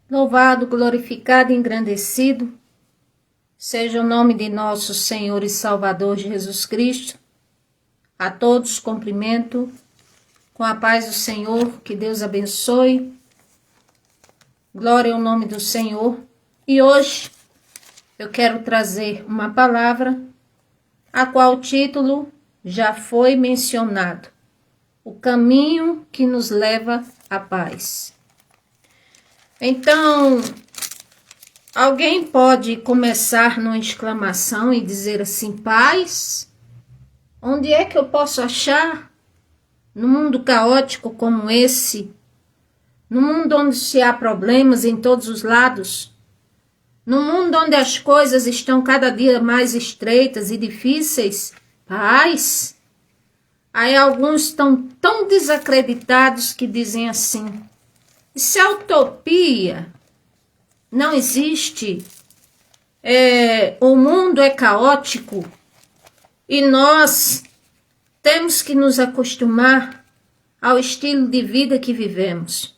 Louvado, glorificado e engrandecido seja o nome de nosso Senhor e Salvador Jesus Cristo. A todos cumprimento com a paz do Senhor, que Deus abençoe. Glória ao nome do Senhor. E hoje eu quero trazer uma palavra, a qual o título já foi mencionado: o caminho que nos leva à paz. Então, alguém pode começar numa exclamação e dizer assim: paz? Onde é que eu posso achar? No mundo caótico como esse, no mundo onde se há problemas em todos os lados, no mundo onde as coisas estão cada dia mais estreitas e difíceis, paz? Aí alguns estão tão desacreditados que dizem assim: isso é utopia, não existe, o mundo é caótico e nós temos que nos acostumar ao estilo de vida que vivemos.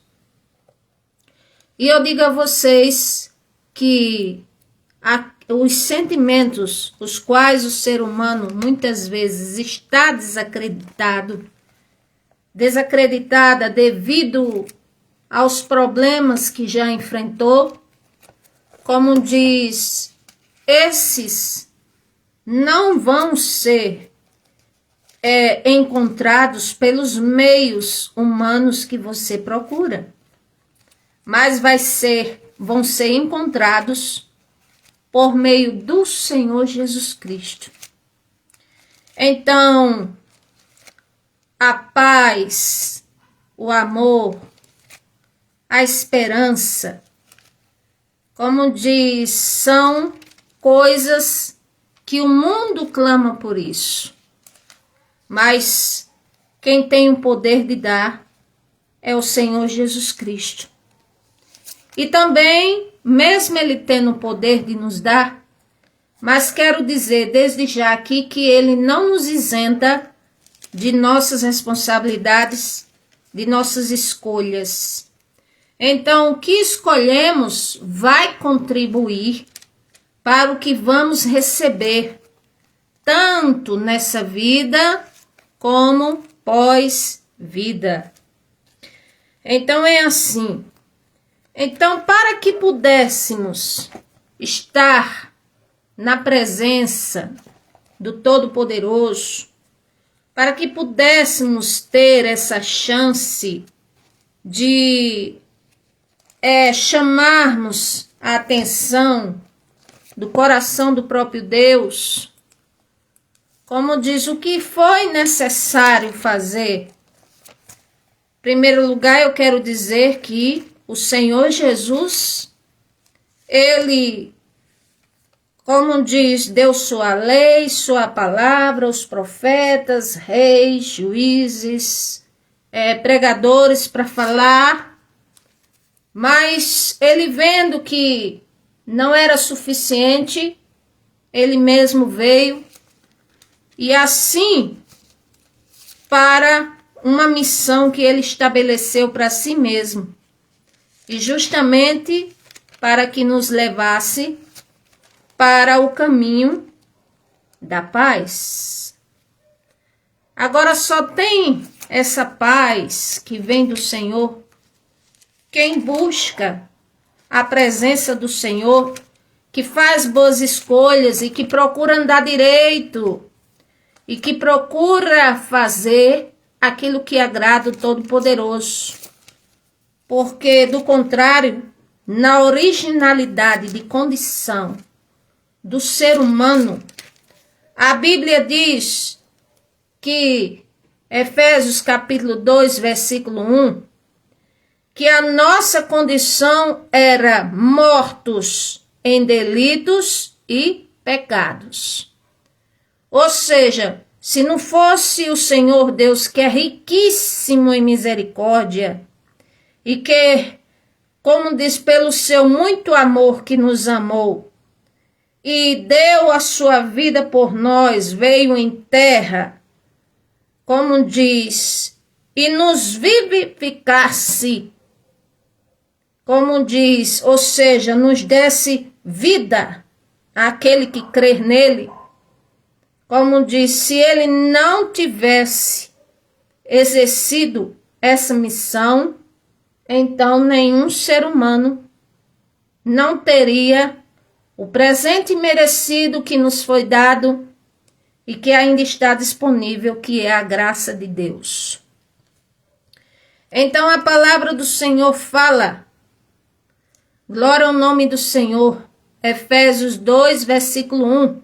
E eu digo a vocês que os sentimentos os quais o ser humano muitas vezes está desacreditada devido aos problemas que já enfrentou, como diz, esses não vão ser encontrados pelos meios humanos que você procura, mas vão ser encontrados por meio do Senhor Jesus Cristo. Então, a paz, o amor, a esperança, como diz, são coisas que o mundo clama por isso. Mas quem tem o poder de dar é o Senhor Jesus Cristo. E também, mesmo Ele tendo o poder de nos dar, mas quero dizer desde já aqui que Ele não nos isenta de nossas responsabilidades, de nossas escolhas. Então, o que escolhemos vai contribuir para o que vamos receber, tanto nessa vida como pós-vida. Então, é assim. Então, para que pudéssemos estar na presença do Todo-Poderoso, para que pudéssemos ter essa chance de chamarmos a atenção do coração do próprio Deus, como diz, o que foi necessário fazer? Em primeiro lugar, eu quero dizer que o Senhor Jesus, Ele, como diz, deu sua lei, sua palavra, os profetas, reis, juízes, pregadores para falar, mas Ele vendo que não era suficiente, Ele mesmo veio, e assim, para uma missão que Ele estabeleceu para si mesmo, e justamente para que nos levasse para o caminho da paz. Agora só tem essa paz que vem do Senhor quem busca a presença do Senhor, que faz boas escolhas e que procura andar direito e que procura fazer aquilo que agrada o Todo-Poderoso. Porque, do contrário, na originalidade de condição do ser humano, a Bíblia diz que, Efésios capítulo 2, versículo 1, que a nossa condição era mortos em delitos e pecados. Ou seja, se não fosse o Senhor Deus, que é riquíssimo em misericórdia, e que, como diz, pelo seu muito amor que nos amou, e deu a sua vida por nós, veio em terra, como diz, e nos vivificasse, como diz, ou seja, nos desse vida àquele que crer nele. Como diz, se ele não tivesse exercido essa missão, então nenhum ser humano não teria o presente merecido que nos foi dado e que ainda está disponível, que é a graça de Deus. Então a palavra do Senhor fala, glória ao nome do Senhor, Efésios 2, versículo 1,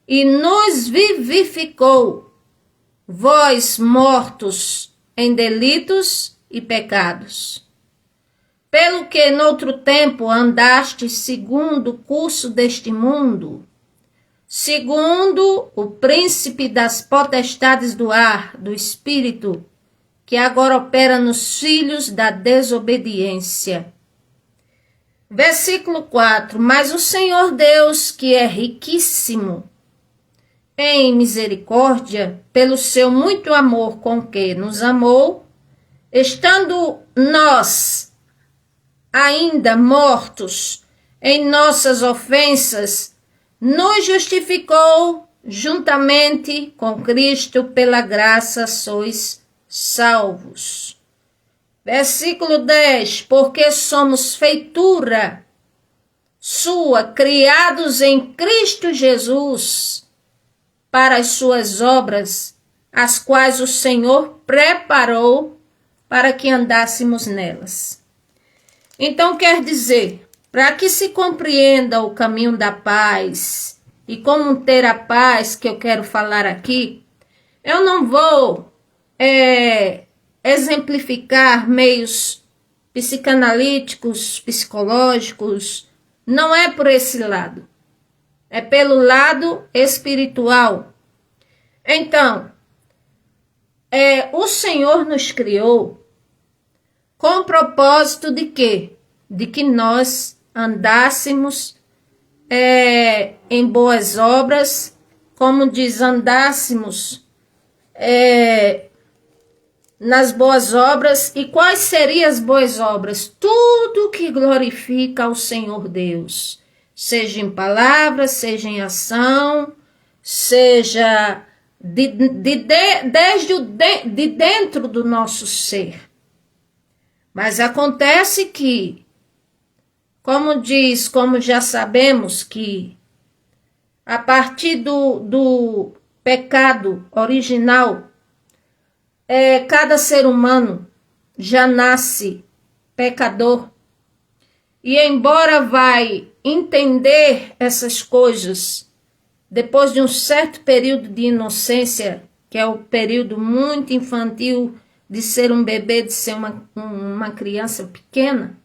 e nos vivificou, vós mortos em delitos e pecados, pelo que noutro tempo andastes segundo o curso deste mundo, segundo o príncipe das potestades do ar, do espírito, que agora opera nos filhos da desobediência. Versículo 4, mas o Senhor Deus, que é riquíssimo em misericórdia, pelo seu muito amor com que nos amou, estando nós ainda mortos em nossas ofensas, nos justificou juntamente com Cristo, pela graça sois salvos. Versículo 10, porque somos feitura sua, criados em Cristo Jesus, para as suas obras, as quais o Senhor preparou para que andássemos nelas. Então quer dizer, para que se compreenda o caminho da paz e como ter a paz que eu quero falar aqui, eu não vou exemplificar meios psicanalíticos, psicológicos, não é por esse lado, é pelo lado espiritual. Então, o Senhor nos criou com o propósito de quê? De que nós andássemos em boas obras, como diz, andássemos nas boas obras. E quais seriam as boas obras? Tudo que glorifica ao Senhor Deus, seja em palavra, seja em ação, seja desde de dentro do nosso ser. Mas acontece que, como diz, como já sabemos, que a partir do pecado original, cada ser humano já nasce pecador. E embora vai entender essas coisas depois de um certo período de inocência, que é o período muito infantil de ser um bebê, de ser uma criança pequena.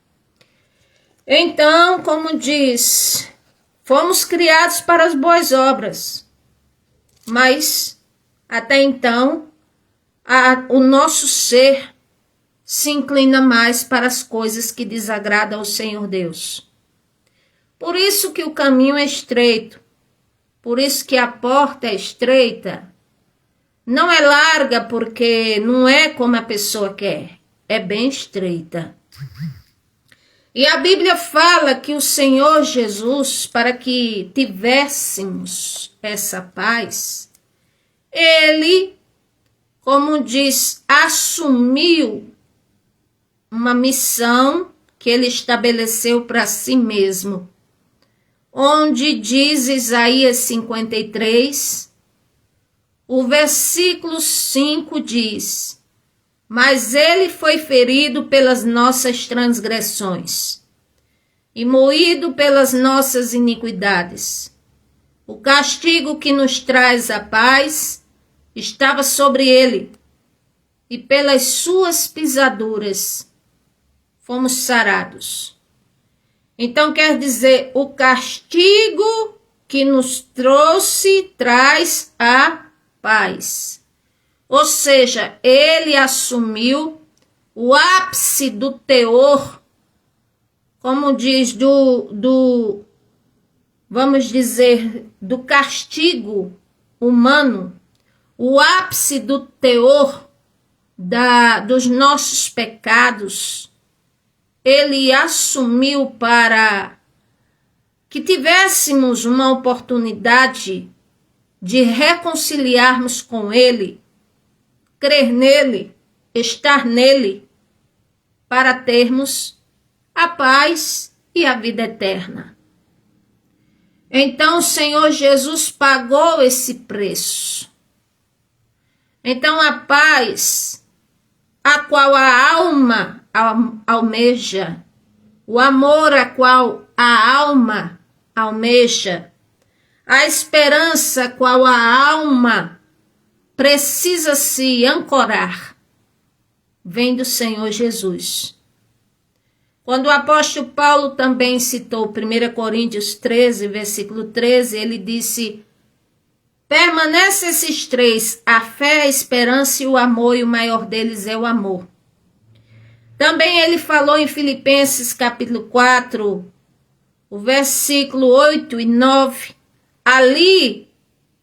Então, como diz, fomos criados para as boas obras, mas até então o nosso ser se inclina mais para as coisas que desagradam ao Senhor Deus. Por isso que o caminho é estreito, por isso que a porta é estreita. Não é larga porque não é como a pessoa quer, é bem estreita. E a Bíblia fala que o Senhor Jesus, para que tivéssemos essa paz, ele, como diz, assumiu uma missão que ele estabeleceu para si mesmo, onde diz Isaías 53, o versículo 5 diz, mas ele foi ferido pelas nossas transgressões e moído pelas nossas iniquidades. O castigo que nos traz a paz estava sobre ele, e pelas suas pisaduras fomos sarados. Então quer dizer, o castigo que nos traz a paz. Ou seja, ele assumiu o ápice do teor, como diz, vamos dizer, do castigo humano, o ápice do teor dos nossos pecados, ele assumiu para que tivéssemos uma oportunidade de reconciliarmos com ele, crer nele, estar nele, para termos a paz e a vida eterna. Então o Senhor Jesus pagou esse preço. Então a paz, a qual a alma almeja, o amor a qual a alma almeja, a esperança a qual a alma precisa se ancorar, vem do Senhor Jesus. Quando o apóstolo Paulo também citou 1 Coríntios 13, versículo 13, ele disse: permanecem esses três, a fé, a esperança e o amor, e o maior deles é o amor. Também ele falou em Filipenses capítulo 4, o versículo 8 e 9, ali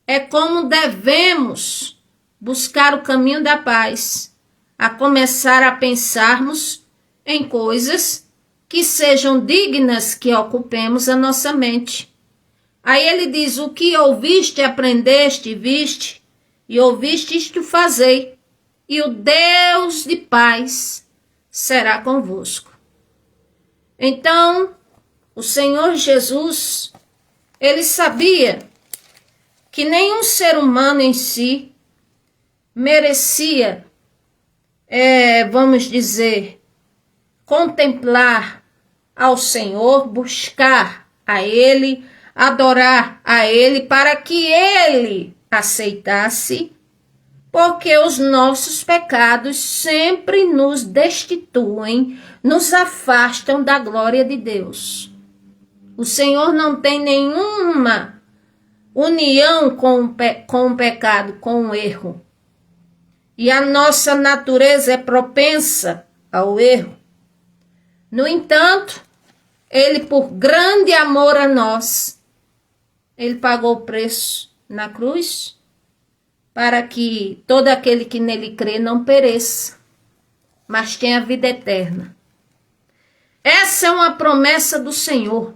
é como devemos buscar o caminho da paz, a começar a pensarmos em coisas que sejam dignas que ocupemos a nossa mente. Aí ele diz: o que ouviste, aprendeste, viste, e ouviste isto fazei, e o Deus de paz será convosco. Então, o Senhor Jesus, ele sabia que nenhum ser humano em si merecia, vamos dizer, contemplar ao Senhor, buscar a Ele, adorar a Ele, para que Ele aceitasse, porque os nossos pecados sempre nos destituem, nos afastam da glória de Deus. O Senhor não tem nenhuma união com o pecado, com o erro. E a nossa natureza é propensa ao erro. No entanto, ele, por grande amor a nós, ele pagou o preço na cruz para que todo aquele que nele crê não pereça, mas tenha vida eterna. Essa é uma promessa do Senhor.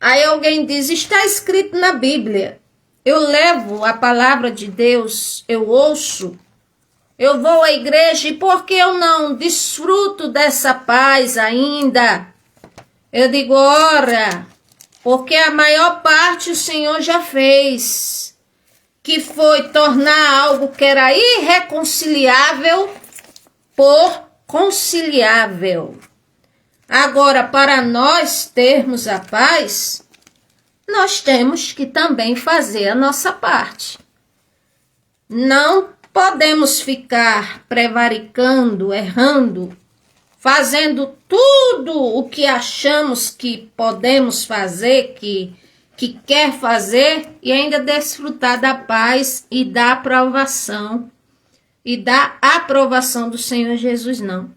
Aí alguém diz: está escrito na Bíblia. Eu levo a palavra de Deus, eu ouço, eu vou à igreja, e por que eu não desfruto dessa paz ainda? Eu digo: ora, porque a maior parte o Senhor já fez, que foi tornar algo que era irreconciliável por conciliável. Agora, para nós termos a paz, nós temos que também fazer a nossa parte. Não podemos ficar prevaricando, errando, fazendo tudo o que achamos que podemos fazer, que quer fazer, e ainda desfrutar da paz e da aprovação do Senhor Jesus, não.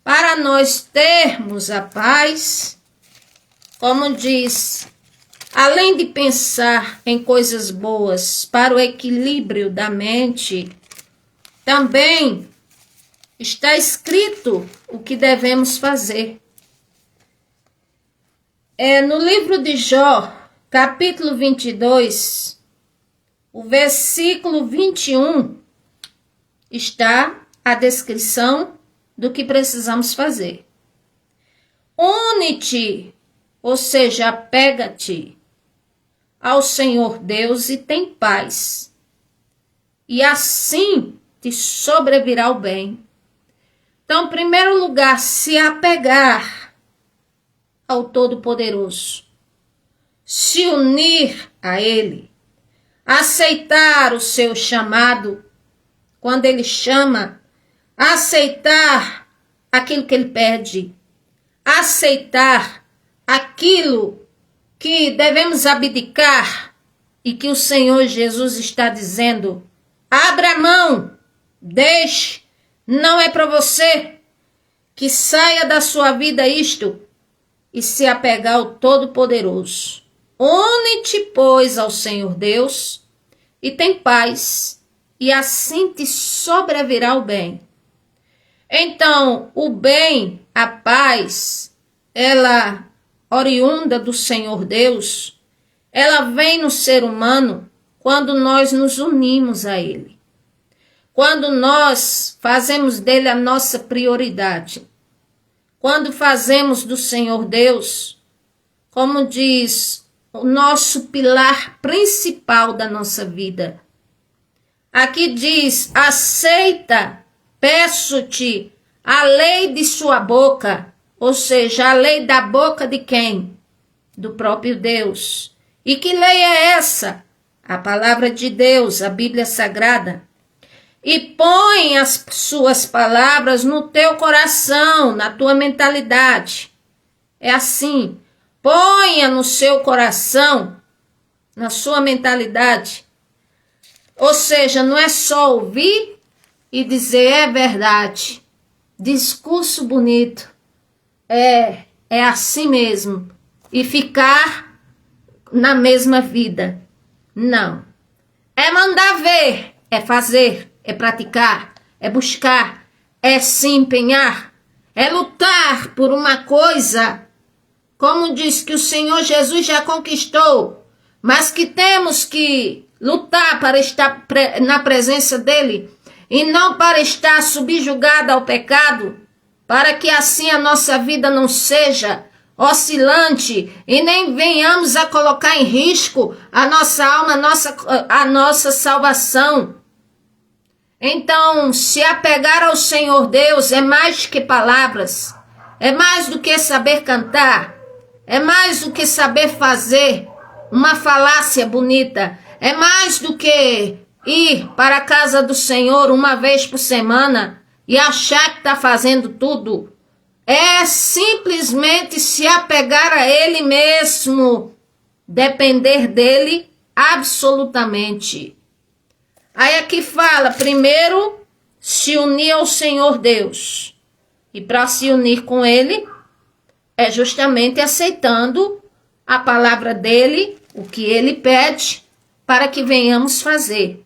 Para nós termos a paz, como diz, além de pensar em coisas boas para o equilíbrio da mente, também está escrito o que devemos fazer. No livro de Jó, capítulo 22, o versículo 21, está a descrição do que precisamos fazer. Une-te, ou seja, apega-te ao Senhor Deus e tem paz, e assim te sobrevirá o bem. Então, em primeiro lugar, se apegar ao Todo-Poderoso, se unir a Ele, aceitar o seu chamado, quando Ele chama, aceitar aquilo que Ele pede, aceitar aquilo que devemos abdicar e que o Senhor Jesus está dizendo: abra a mão, deixe, não é para você, que saia da sua vida isto, e se apegar ao Todo-Poderoso. Une-te, pois, ao Senhor Deus e tem paz, e assim te sobrevirá o bem. Então, o bem a paz, ela oriunda do Senhor Deus, ela vem no ser humano quando nós nos unimos a Ele. Quando nós fazemos dele a nossa prioridade. Quando fazemos do Senhor Deus, como diz, o nosso pilar principal da nossa vida. Aqui diz, aceita, peço-te, a lei de sua boca, ou seja, a lei da boca de quem? Do próprio Deus. E que lei é essa? A palavra de Deus, a Bíblia Sagrada. E põe as suas palavras no teu coração, na tua mentalidade. É assim, ponha no seu coração, na sua mentalidade. Ou seja, não é só ouvir e dizer é verdade. Discurso bonito. É assim mesmo. E ficar na mesma vida. Não. É mandar ver, é fazer, é praticar, é buscar, é se empenhar, é lutar por uma coisa, como diz que o Senhor Jesus já conquistou, mas que temos que lutar para estar na presença dele e não para estar subjugada ao pecado, para que assim a nossa vida não seja oscilante e nem venhamos a colocar em risco a nossa alma, a nossa salvação. Então, se apegar ao Senhor Deus é mais que palavras, é mais do que saber cantar, é mais do que saber fazer uma falácia bonita, é mais do que ir para a casa do Senhor uma vez por semana e achar que está fazendo tudo. É simplesmente se apegar a Ele mesmo, depender dEle absolutamente. Aí aqui fala, primeiro, se unir ao Senhor Deus. E para se unir com Ele, é justamente aceitando a palavra dEle, o que Ele pede, para que venhamos fazer.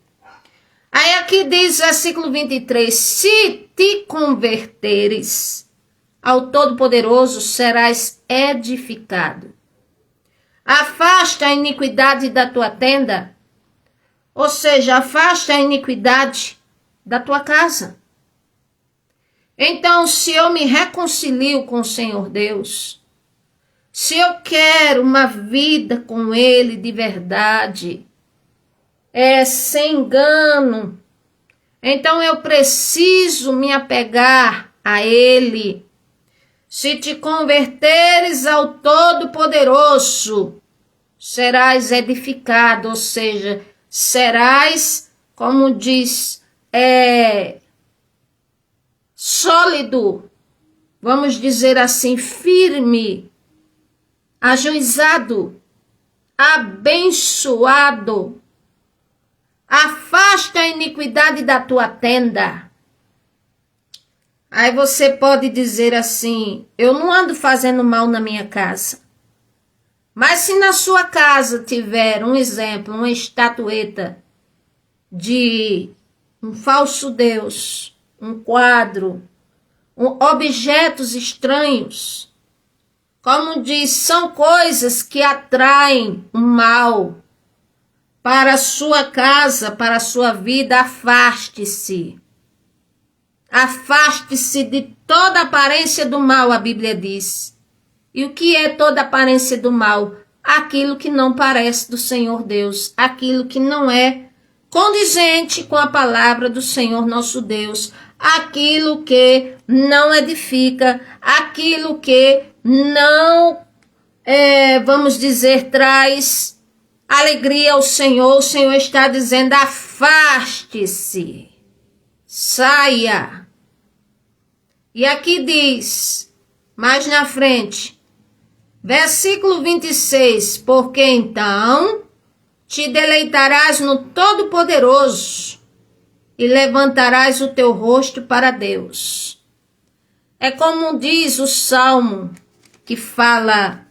Aí aqui diz, versículo 23, se te converteres ao Todo-Poderoso, serás edificado. Afasta a iniquidade da tua tenda, ou seja, afasta a iniquidade da tua casa. Então, se eu me reconcilio com o Senhor Deus, se eu quero uma vida com Ele de verdade, sem engano, então eu preciso me apegar a Ele. Se te converteres ao Todo-Poderoso, serás edificado, ou seja, serás, como diz, sólido, vamos dizer assim, firme, ajuizado, abençoado. Afasta a iniquidade da tua tenda. Aí você pode dizer assim, eu não ando fazendo mal na minha casa. Mas se na sua casa tiver um exemplo, uma estatueta de um falso Deus, um quadro, objetos estranhos, como diz, são coisas que atraem o mal para a sua casa, para a sua vida, afaste-se. Afaste-se de toda aparência do mal, a Bíblia diz. E o que é toda aparência do mal? Aquilo que não parece do Senhor Deus, aquilo que não é condizente com a palavra do Senhor nosso Deus, aquilo que não edifica, aquilo que não, vamos dizer, traz alegria ao Senhor. O Senhor está dizendo, afaste-se, saia. E aqui diz, mais na frente, versículo 26, porque então te deleitarás no Todo-Poderoso e levantarás o teu rosto para Deus. É como diz o Salmo que fala,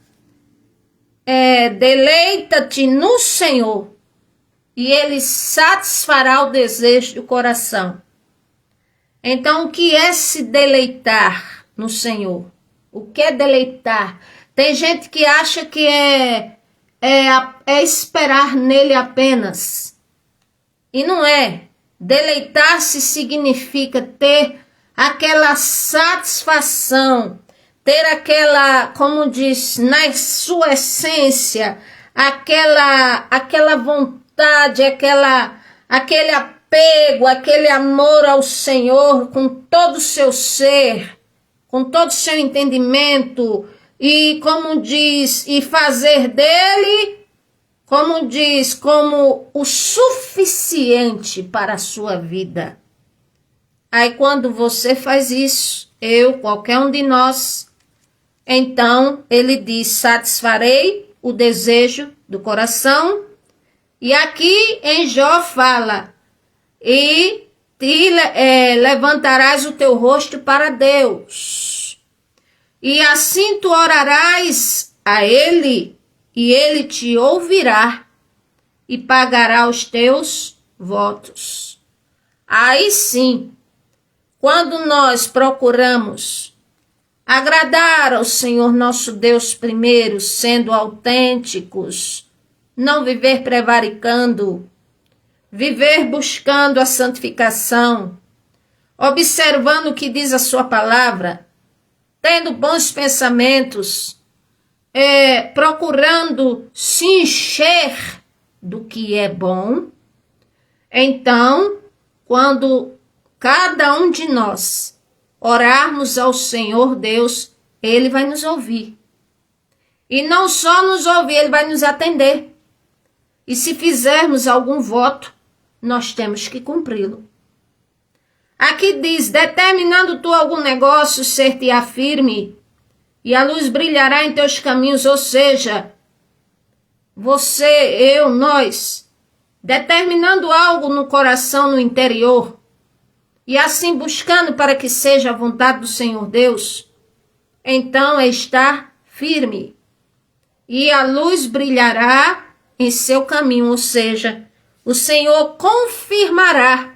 deleita-te no Senhor e Ele satisfará o desejo do coração. Então, o que é se deleitar? no Senhor. O que é deleitar? Tem gente que acha que é esperar nele apenas. E não é. Deleitar-se significa ter aquela satisfação, ter aquela, como diz, na sua essência, aquela vontade, aquele apego, aquele amor ao Senhor com todo o seu ser, com todo o seu entendimento, e como diz, e fazer dele, como diz, como o suficiente para a sua vida. Aí quando você faz isso, qualquer um de nós, então ele diz, satisfarei o desejo do coração. E aqui em Jó fala, e levantarás o teu rosto para Deus. E assim tu orarás a ele, e ele te ouvirá e pagará os teus votos. Aí sim, quando nós procuramos agradar ao Senhor nosso Deus primeiro, sendo autênticos, não viver prevaricando, viver buscando a santificação, observando o que diz a sua palavra, tendo bons pensamentos, procurando se encher do que é bom, então, quando cada um de nós orarmos ao Senhor Deus, ele vai nos ouvir. E não só nos ouvir, ele vai nos atender. E se fizermos algum voto, nós temos que cumpri-lo. Aqui diz, determinando tu algum negócio, ser-te-á firme, e a luz brilhará em teus caminhos, ou seja, você, eu, nós, determinando algo no coração, no interior, e assim buscando para que seja a vontade do Senhor Deus, então é estar firme. E a luz brilhará em seu caminho, ou seja, o Senhor confirmará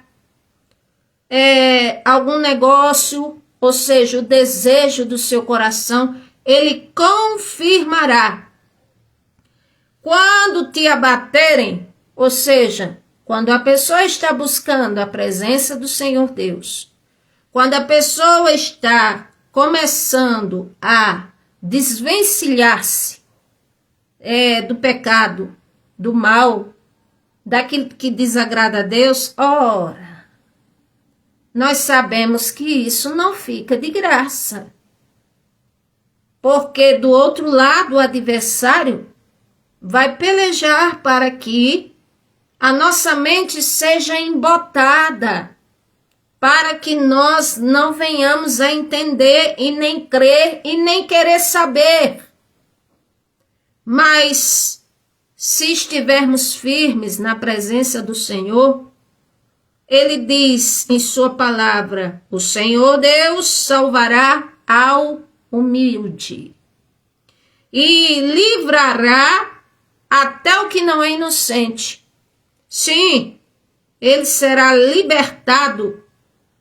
algum negócio, ou seja, o desejo do seu coração, ele confirmará. Quando te abaterem, ou seja, quando a pessoa está buscando a presença do Senhor Deus, quando a pessoa está começando a desvencilhar-se do pecado, do mal, daquilo que desagrada a Deus, ora, nós sabemos que isso não fica de graça. Porque do outro lado, o adversário vai pelejar para que a nossa mente seja embotada, para que nós não venhamos a entender e nem crer e nem querer saber. Mas se estivermos firmes na presença do Senhor, ele diz em sua palavra, o Senhor Deus salvará ao humilde e livrará até o que não é inocente. Sim, ele será libertado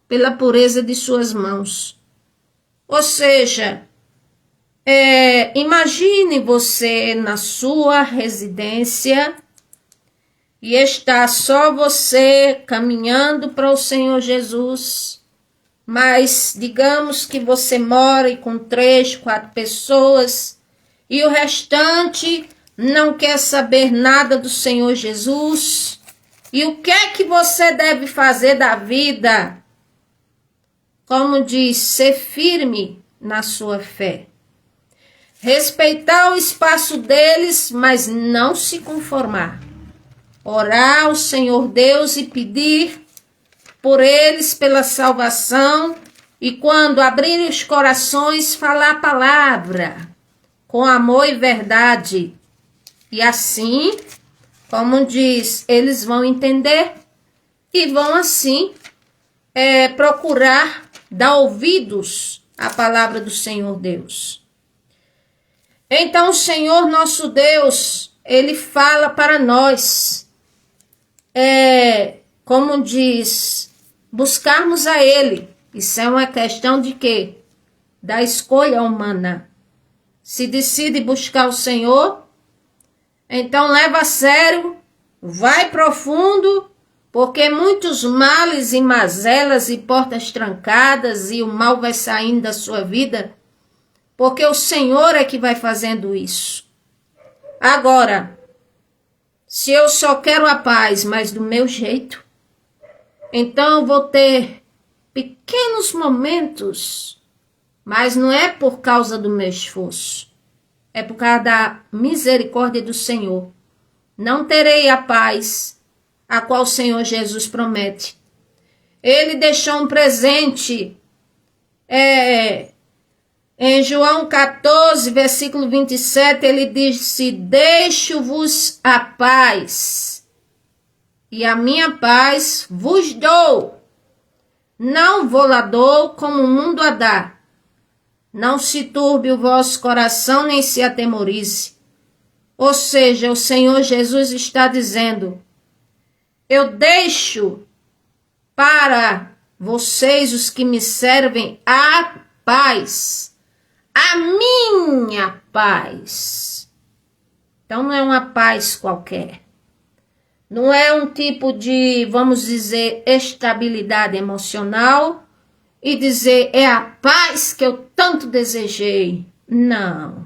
pela pureza de suas mãos. Ou seja, imagine você na sua residência e está só você caminhando para o Senhor Jesus, mas digamos que você mora com 3, 4 pessoas e o restante não quer saber nada do Senhor Jesus. E o que é que você deve fazer da vida? Como diz, ser firme na sua fé. Respeitar o espaço deles, mas não se conformar. Orar ao Senhor Deus e pedir por eles pela salvação. E quando abrirem os corações, falar a palavra com amor e verdade. E assim, como diz, eles vão entender e vão assim procurar dar ouvidos à palavra do Senhor Deus. Então o Senhor nosso Deus, ele fala para nós, como diz, buscarmos a ele. Isso é uma questão de quê? da escolha humana. Se decide buscar o Senhor, então leva a sério, vai profundo, porque muitos males e mazelas e portas trancadas e o mal vai saindo da sua vida, porque o Senhor é que vai fazendo isso. Agora, se eu só quero a paz, mas do meu jeito, então eu vou ter pequenos momentos, mas não é por causa do meu esforço, é por causa da misericórdia do Senhor. Não terei a paz a qual o Senhor Jesus promete. Ele deixou um presente em João 14, versículo 27, ele disse: deixo-vos a paz, e a minha paz vos dou. Não vou-la dou como o mundo a dá. Não se turbe o vosso coração, nem se atemorize. Ou seja, o Senhor Jesus está dizendo: eu deixo para vocês, os que me servem, a paz, a minha paz. Então não é uma paz qualquer. Não é um tipo de, vamos dizer, estabilidade emocional e dizer é a paz que eu tanto desejei. Não.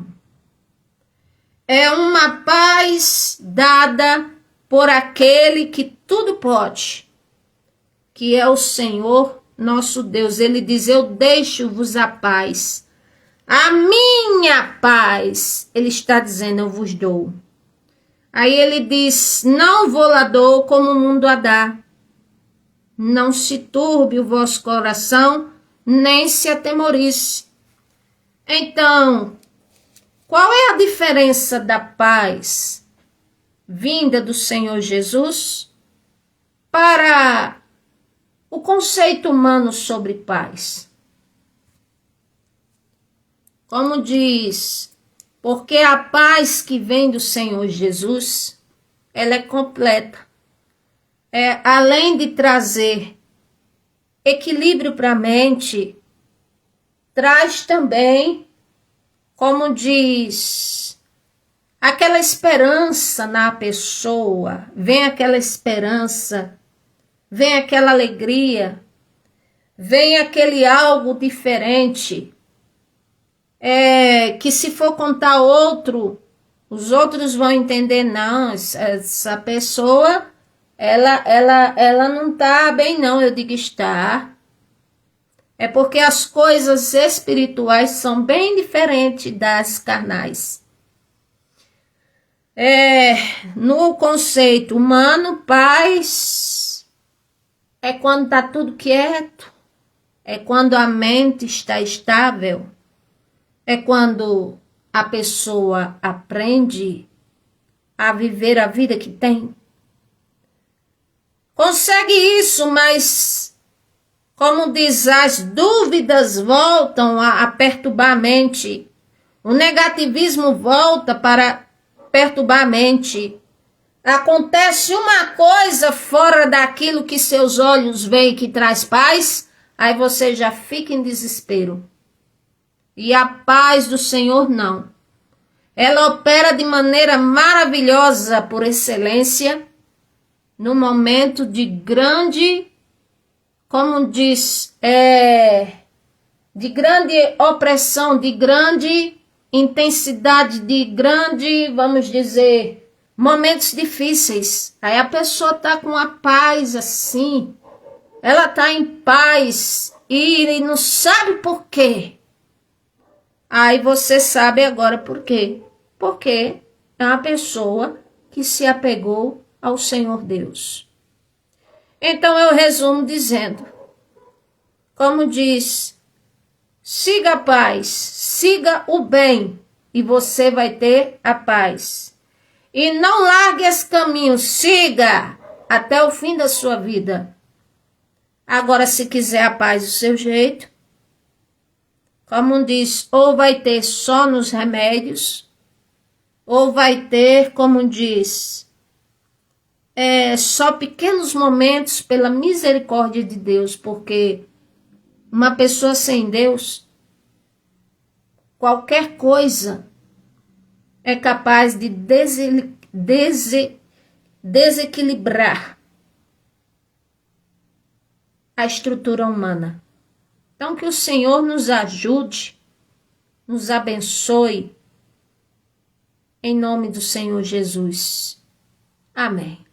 É uma paz dada por aquele que tudo pode, que é o Senhor nosso Deus. Ele diz: eu deixo-vos a paz. A minha paz, ele está dizendo, eu vos dou. Aí ele diz: não vou lá dou como o mundo a dá. Não se turbe o vosso coração, nem se atemorize. Então, qual é a diferença da paz vinda do Senhor Jesus para o conceito humano sobre paz? Como diz, porque a paz que vem do Senhor Jesus, ela é completa. Além de trazer equilíbrio para a mente, traz também, como diz, aquela esperança na pessoa, vem aquela esperança, vem aquela alegria, vem aquele algo diferente, que se for contar outro, os outros vão entender, não, essa pessoa, ela não está bem não, eu digo está. É porque as coisas espirituais são bem diferentes das carnais. No conceito humano, paz é quando está tudo quieto, é quando a mente está estável, é quando a pessoa aprende a viver a vida que tem. Consegue isso, mas, como diz, as dúvidas voltam a perturbar a mente. O negativismo volta para perturbar a mente. Acontece uma coisa fora daquilo que seus olhos veem que traz paz, aí você já fica em desespero. E a paz do Senhor não. Ela opera de maneira maravilhosa, por excelência, no momento de grande, como diz, de grande opressão, de grande intensidade, de grande, vamos dizer, momentos difíceis. Aí a pessoa está com a paz assim, ela está em paz e não sabe por quê. Aí você sabe agora por quê. Porque é uma pessoa que se apegou ao Senhor Deus. Então eu resumo dizendo, como diz, siga a paz, siga o bem e você vai ter a paz. E não largue esse caminho, siga até o fim da sua vida. Agora, se quiser a paz do seu jeito, como diz, ou vai ter só nos remédios, ou vai ter, como diz, só pequenos momentos pela misericórdia de Deus, porque uma pessoa sem Deus, qualquer coisa é capaz de desequilibrar a estrutura humana. Então, que o Senhor nos ajude, nos abençoe, em nome do Senhor Jesus. Amém.